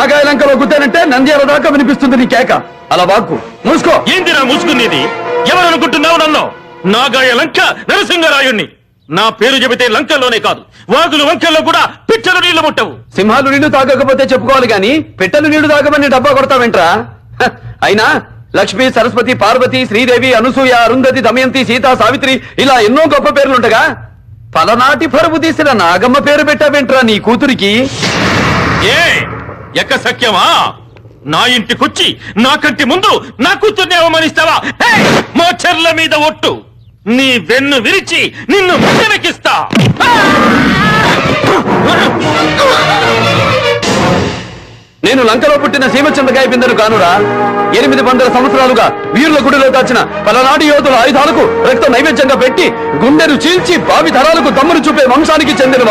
నాగాయ లంకలో గుద్దానంటే నంద్యాల దాకా వినిపిస్తుంది నీ కేక. అలా వాక్కు మూసుకో. ఏందిరా మూసుకునేది? ఎవరనుకుంటున్నావు నన్ను? నాగాయ లంక నరసింహరాయుణ్ణి. నా పేరు చెబితే లంకల్లోనే కాదు, వాగులు వంకల్లో కూడా పిచ్చలు నీళ్లు ముట్టవు. సింహాలు నీళ్లు తాగకపోతే చెప్పుకోవాలి గాని పిట్టలు నీళ్లు తాగమని డబ్బా కొడతావేంట్రా? అయినా లక్ష్మి, సరస్వతి, పార్వతి, శ్రీదేవి, అనసూయ, అరుంధతి, దమయంతి, సీత, సావిత్రి ఇలా ఎన్నో గొప్ప పేర్లుండగా పలనాటి పరుపు తీసిన నాగమ్మ పేరు పెట్టావేంట్రా నీ కూతురికి? ఏ ఎక్క సఖ్యమా? నా ఇంటికొచ్చి నాకంటి ముందు నా కూతుర్ని అవమానిస్తావా? మా చెర్ల మీద ఒట్టు, నీ వెన్ను విరిచి నిన్ను వెనకిస్తా. నేను లంకలో పుట్టిన సీమచంద్రకాయ బిందెను కానురా. 800 సంవత్సరాలుగా వీరుల గుడిలో దాచిన పలనాటి యోధుల ఆయుధాలకు రక్త నైవేద్యంగా పెట్టి గుండెను చీల్చి భావి తరాలకు దమ్మును చూపే వంశానికి చెందిన